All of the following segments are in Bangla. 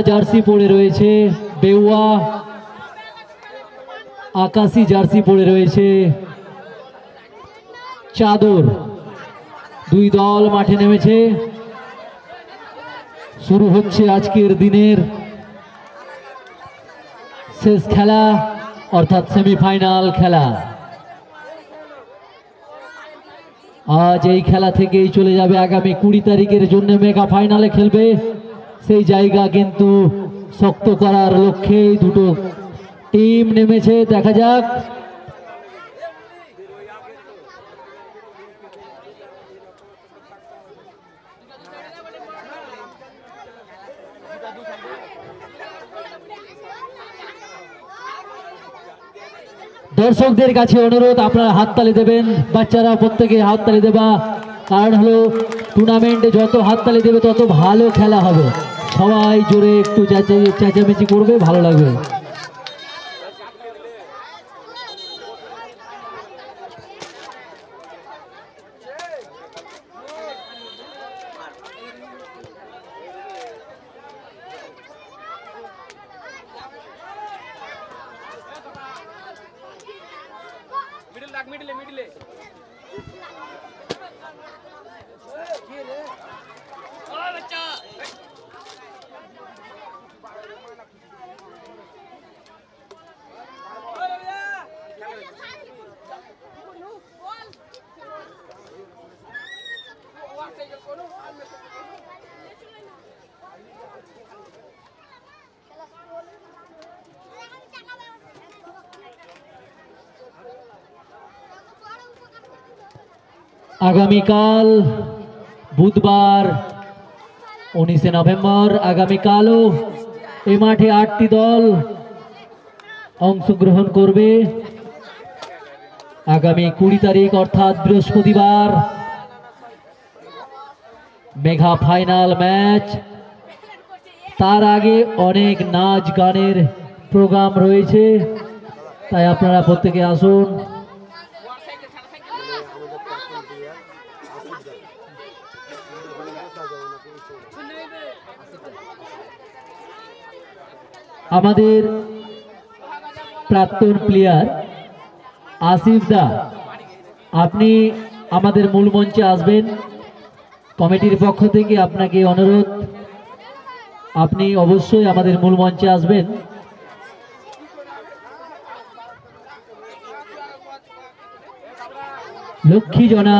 জার্সি পরে রয়েছে বেউয়া, আকাশি জার্সি পরে রয়েছে চাদর। দুই দল মাঠে নেমেছে। শুরু হচ্ছে আজকের দিনের শেষ খেলা, অর্থাৎ সেমিফাইনাল খেলা। আজ এই খেলা থেকেই চলে যাবে আগামী 20 তারিখের জন্য মেগা ফাইনালে খেলবে। সেই জায়গা কিন্তু শক্ত করার লক্ষ্যে দুটো টিম নেমেছে। দেখা যাক দর্শকদের কাছে অনুরোধ, আপনারা হাততালি দেবেন। বাচ্চারা প্রত্যেকে হাততালি দেবা, কারণ হলো টুর্নামেন্টে যত হাততালি দেবে তত ভালো খেলা হবে। সবাই জোরে একটু চেঁচামেচি করবে, ভালো লাগবে। আগামীকাল বুধবার 19 নভেম্বর, আগামীকালও এই মাঠে 8টি দল অংশগ্রহণ করবে। আগামী 20 তারিখ অর্থাৎ বৃহস্পতিবার মেগা ফাইনাল ম্যাচ। তার আগে অনেক নাচ গানের প্রোগ্রাম রয়েছে, তাই আপনারা প্রত্যেকে আসুন। আমাদের প্রাক্তন প্লেয়ার আসিফ দা, আপনি আমাদের মূল মঞ্চে আসবেন। কমিটির পক্ষ থেকে আপনাকে অনুরোধ, আপনি অবশ্যই আমাদের মূল মঞ্চে আসবেন। লক্ষ্মী জনা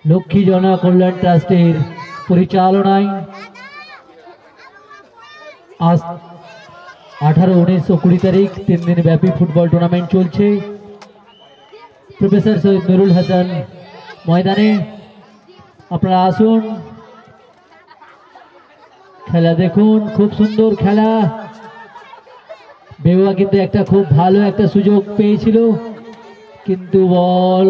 লক্ষ্মী জনা কল্যাণ ট্রাস্টের পরিচালনায় আজ 18, 19 ও 20 তারিখ 3 দিন ব্যাপী ফুটবল টুর্নামেন্ট চলছে প্রফেসর সৈয়দ নুরুল হাসান ময়দানে। আপনারা আসুন, খেলা দেখুন। খুব সুন্দর খেলা। বেউয়া কিন্তু একটা খুব ভালো একটা সুযোগ পেয়েছিল, কিন্তু বল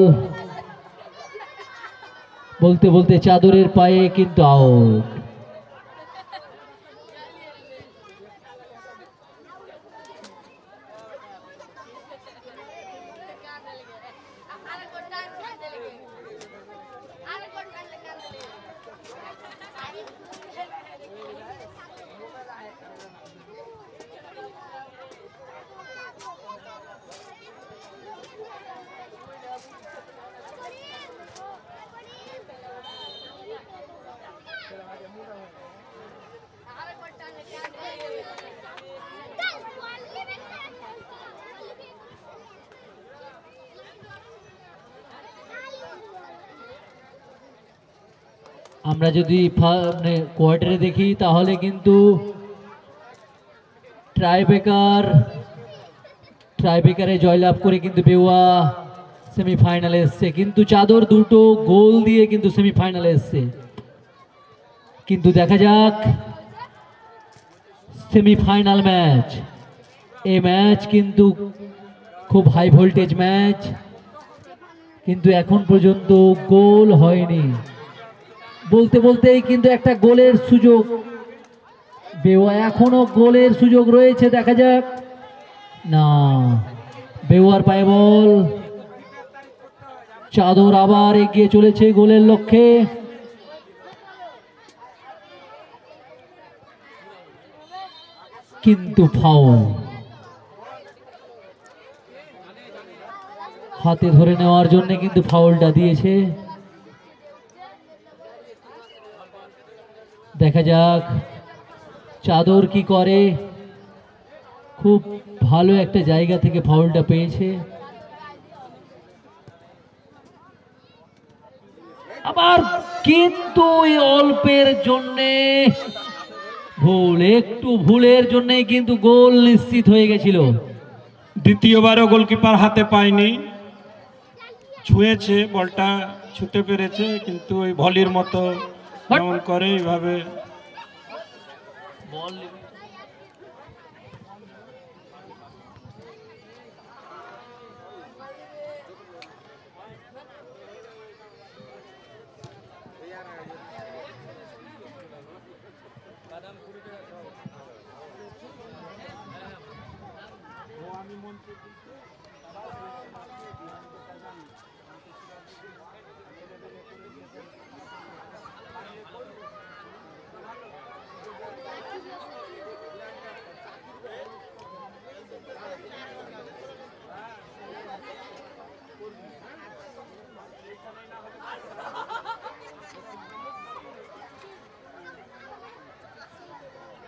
বলতে বলতে চাদরের পায়ে কিন্তু আউট। আমরা যদি কোয়ার্টারে দেখি তাহলে কিন্তু ট্রাইব্রেকারে জয়লাভ করে কিন্তু বেউয়া সেমিফাইনালে এসছে। কিন্তু চাদর দুটো গোল দিয়ে কিন্তু সেমিফাইনালে এসছে। কিন্তু দেখা যাক সেমিফাইনাল ম্যাচ, এই ম্যাচ কিন্তু খুব হাই ভোল্টেজ ম্যাচ, কিন্তু এখন পর্যন্ত গোল হয়নি। বলতে বলতেই কিন্তু একটা গোলের সুযোগ, বেওয়া এখনো গোলের সুযোগ রয়েছে। দেখা যাক, না, বেওয়ার পায়ে বল, চাদর আবার এগিয়ে চলেছে গোলের লক্ষ্যে। কিন্তু ফাউল, হাতে ধরে নেওয়ার জন্য কিন্তু ফাউলটা দিয়েছে। দেখা যাক চাদর কি করে। খুব ভালো একটা জায়গা থেকে ফাউলটা পেয়েছে। আবার কিন্তু অল্পের জন্যে ভুল, একটু ভুলের জন্যই কিন্তু গোল নিশ্চিত হয়ে গেছিল। দ্বিতীয়বারও গোলকিপার হাতে পায়নি, ছুঁয়েছে, বলটা ছুঁতে পেরেছে, কিন্তু ওই ভলির মতো যেমন করে এইভাবে।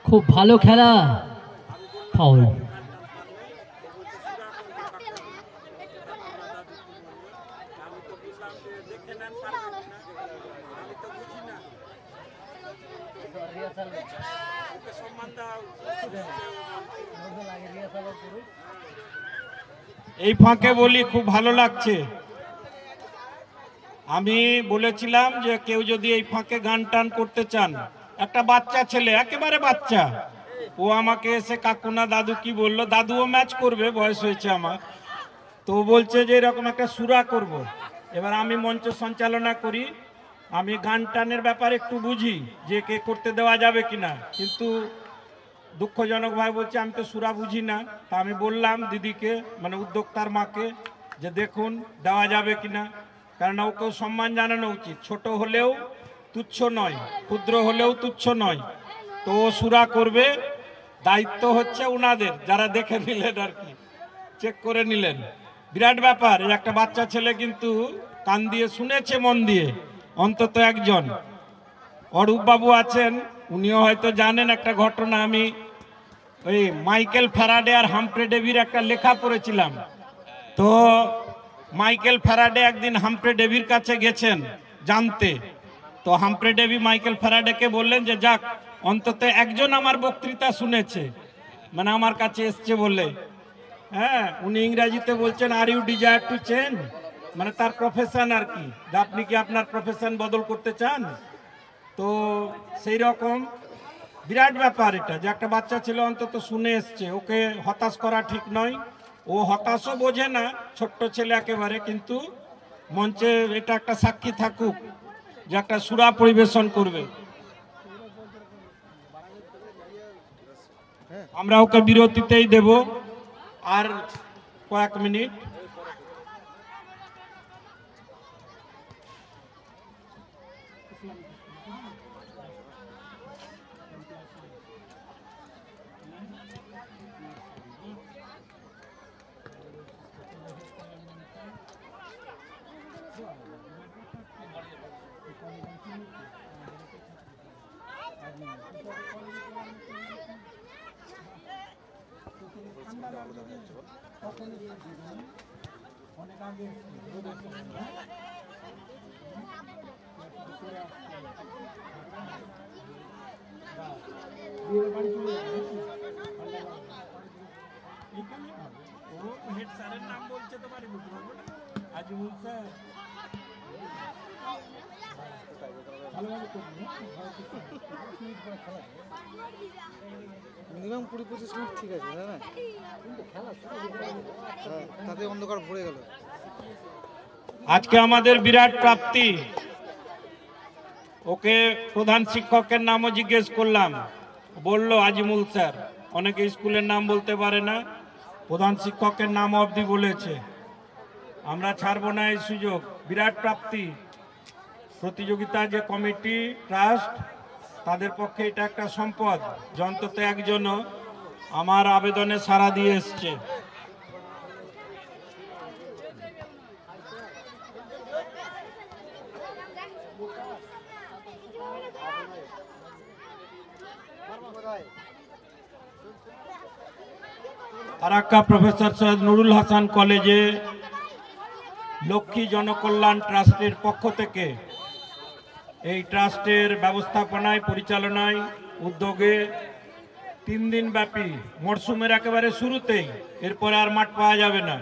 খুব ভালো খেলা, ফাউল। এই ফাঁকে বলি, খুব ভালো লাগছে। আমি বলেছিলাম যে কেউ যদি এই ফাঁকে গান টান করতে চান, একটা বাচ্চা ছেলে, একেবারে বাচ্চা, ও আমাকে এসে কাকুনা দাদু কি বললো, দাদুও ম্যাচ করবে, বয়স হয়েছে আমার, তো বলছে যে এরকম একটা সুরা করব। এবার আমি মঞ্চ সঞ্চালনা করি, আমি গান টানের ব্যাপারে একটু বুঝি যে কে করতে দেওয়া যাবে কিনা, কিন্তু দুঃখজনক ভাই বলছে আমি তো সুরা বুঝি না। তা আমি বললাম দিদিকে, মানে উদ্যোক্তার মাকে, যে দেখুন দেওয়া যাবে কিনা, কারণ ওকেও সম্মান জানানো উচিত। ছোট হলেও তুচ্ছ নয়, ক্ষুদ্র হলেও তুচ্ছ নয়, তো ও সুরা করবে। দায়িত্ব হচ্ছে উনাদের, যারা দেখে নিলেন আর কি, চেক করে নিলেন। বিরাট ব্যাপার, এই একটা বাচ্চা ছেলে কিন্তু কান দিয়ে শুনেছে, মন দিয়ে, অন্তত একজন। অরূপ বাবু আছেন, উনিও হয়তো জানেন একটা ঘটনা। আমি ওই মাইকেল ফ্যারাডে আর হামফ্রে ডেভির একটা লেখা পড়েছিলাম। তো মাইকেল ফ্যারাডে একদিন হামফ্রে ডেভির কাছে গেছেন জানতে। তো হামফ্রে ডেভি মাইকেল ফ্যারাডেকে বললেন যে যাক, অন্তত একজন আমার বক্তৃতা শুনেছে, মানে আমার কাছে এসছে বলে। হ্যাঁ, উনি ইংরাজিতে বলছেন are you desire to change, মানে তার প্রফেশন আর কি, যে আপনি কি আপনার প্রফেশন বদল করতে চান। তো সেই রকম বিরাট ব্যাপার এটা, যে একটা বাচ্চা ছেলে অন্তত শুনে এসছে, ওকে হতাশ করা ঠিক নয়। ও হতাশও বোঝে না, ছোট্ট ছেলে একেবারে, কিন্তু মঞ্চে এটা একটা সাক্ষী থাকুক যে একটা সুরা পরিবেশন করবে। আমরা ওকে বিরতিতেই দেব আর কয়েক মিনিট। হেড স্যারের নাম বলছে তো বাড়ি বুঝতে পারবো না, আজিমুল স্যার। মিনিমাম 20-25 মিনিট ঠিক আছে, তাই না? হ্যাঁ, তাতে অন্ধকার ভরে গেল। আজকে আমাদের বিরাট প্রাপ্তি, ওকে প্রধান শিক্ষকের নামও জিজ্ঞেস করলাম, বলল আজিমুল স্যার। অনেকে স্কুলের নাম বলতে পারে না, প্রধান শিক্ষকের নাম অবধি বলেছে। আমরা ছাড়বো না এই সুযোগ। বিরাট প্রাপ্তি। প্রতিযোগিতা যে কমিটি ট্রাস্ট, তাদের পক্ষে এটা একটা সম্পদ যে অন্তত একজনও আমার আবেদনে সাড়া দিয়ে এসছে। ফারাক্কা প্রফেসর সৈয়দ নুরুল হাসান কলেজে লক্ষ্মী জনকল্যাণ ট্রাস্টের পক্ষ থেকে এই ট্রাস্টের ব্যবস্থাপনায়, পরিচালনায়, উদ্যোগে 3 দিন ব্যাপী মরশুমের একেবারে শুরুতেই, এরপরে আর মাঠ পাওয়া যাবে না,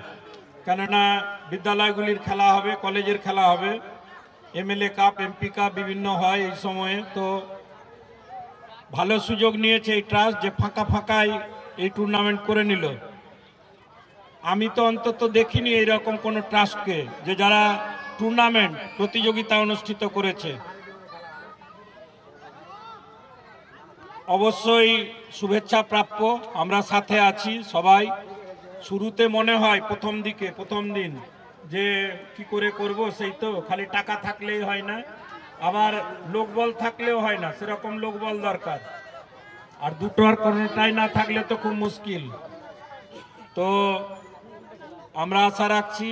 কেননা বিদ্যালয়গুলির খেলা হবে, কলেজের খেলা হবে, এমএলএ কাপ, এমপি কাপ বিভিন্ন হয় এই সময়ে। তো ভালো সুযোগ নিয়েছে এই ট্রাস্ট যে ফাঁকা ফাঁকাই এই টুর্নামেন্ট করে নিল। আমি তো অন্তত দেখিনি এইরকম কোনো ট্রাস্টকে যে যারা টুর্নামেন্ট প্রতিযোগিতা অনুষ্ঠিত করেছে। অবশ্যই শুভেচ্ছা প্রাপ্য, আমরা সাথে আছি সবাই। শুরুতে মনে হয় প্রথম দিন যে কি করে করব, সেই তো খালি টাকা থাকলেই হয় না, আবার লোকবল থাকলেও হয় না, সেরকম লোকবল দরকার। আর দুটোর কোনোটাই না থাকলে তো খুব মুশকিল। তো আমরা আশা রাখছি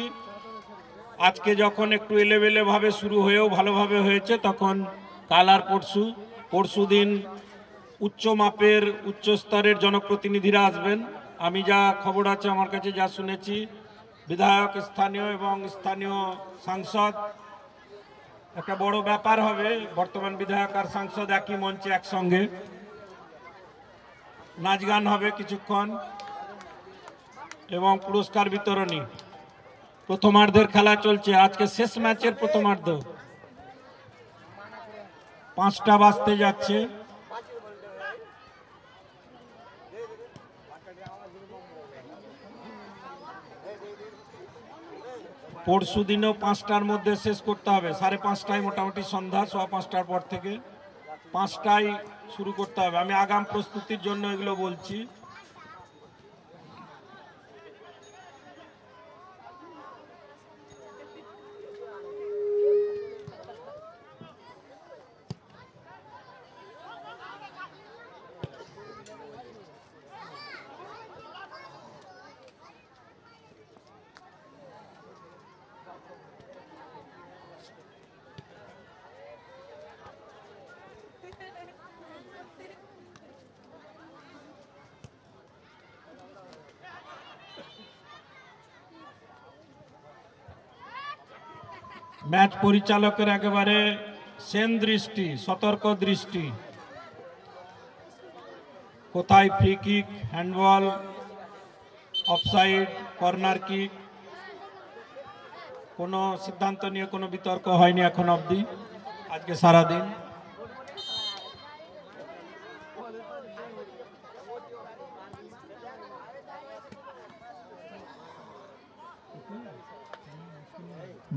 আজকে যখন একটু এলেবেলে ভাবে শুরু হয়েও ভালোভাবে হয়েছে, তখন কাল আর পরশু দিন উচ্চ মাপের, উচ্চ স্তরের জনপ্রতিনিধিরা আসবেন। আমি যা খবর আছে আমার কাছে, যা শুনেছি, বিধায়ক স্থানীয় এবং স্থানীয় সাংসদ, একটা বড় ব্যাপার হবে। বর্তমান বিধায়ক আর সাংসদ একই মঞ্চে একসঙ্গে, নাচ গান হবে কিছুক্ষণ এবং পুরস্কার বিতরণী। প্রথমার্ধের খেলা চলছে, আজকে শেষ ম্যাচের প্রথমার্ধ। 5টা বাজতে যাচ্ছে। পরশু দিনেও 5টার মধ্যে শেষ করতে হবে। 5:30টায় মোটামুটি সন্ধ্যা 5:15টার পর থেকে 5টায় শুরু করতে হবে। আমি আগাম প্রস্তুতির জন্য এগুলো বলছি। ম্যাচ পরিচালকের একেবারে সেন দৃষ্টি, সতর্ক দৃষ্টি। কোথায় free kick, handball, offside, corner kick, কোনো সিদ্ধান্ত নিয়ে কোনো বিতর্ক হয়নি এখন অবধি আজকে সারাদিন।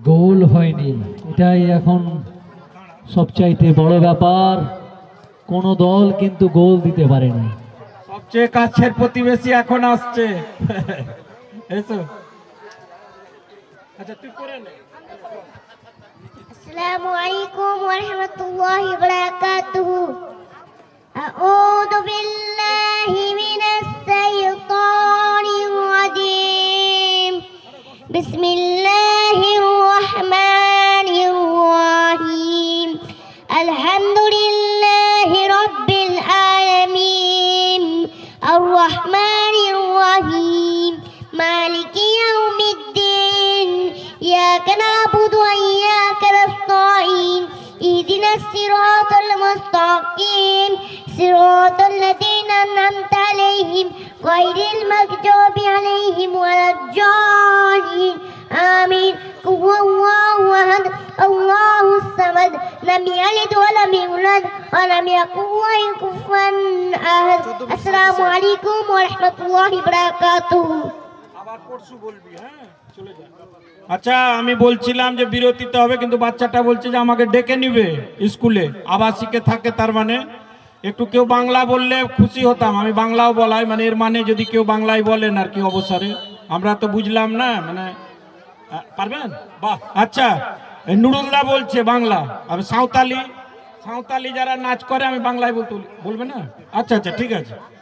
গোল হয়নি, এটাই এখন সবচাইতে বড় ব্যাপার। কোনো দল কিন্তু গোল দিতে পারেনি। সবচেয়ে কাছের প্রতিবেশী এখন আসছে। এসো, আচ্ছা তুই করে নে। আসসালামু আলাইকুম ওয়া রাহমাতুল্লাহি ওয়া বারাকাতুহু। আউযু বিল্লাহি মিনাশ শাইতানির রাজীম। বিসমিল্লাহির রাহমানির রাহিম। আলহামদুলিল্লাহি রাব্বিল আলামিন। আর রাহমানির রাহিম। মালিকি ইয়াউমিদ্দিন। ইয়াকা না'বুদু ওয়া ইয়াকা নাস্তাঈন। اهدنا الصراط المستقيم صراط الذين أنعمت عليهم غير المغضوب عليهم ولا الضالين آمين. هو الله أحد الله الصمد لم يلد ولم يولد ولم يكن له كفوا أحد. السلام عليكم ورحمة الله وبركاته. আবার পরশু বলবি, হ্যাঁ চলে যা। আচ্ছা, আমি বলছিলাম যে বিরতিতে হবে, কিন্তু বাচ্চাটা বলছে যে আমাকে ডেকে নিবে স্কুলে, আবাসিকে থাকে তার মানে। একটু কেউ বাংলা বললে খুশি হতাম, আমি বাংলাও বলাই, মানে এর মানে যদি কেউ বাংলায় বলেন আর কি অবসরে, আমরা তো বুঝলাম না, মানে পারবেন? বাহ, আচ্ছা এই নুরুল্লাহ বলছে বাংলা, আমি সাঁওতালি, সাঁওতালি যারা নাচ করে আমি বাংলায় বলতে বলবে না? আচ্ছা আচ্ছা ঠিক আছে।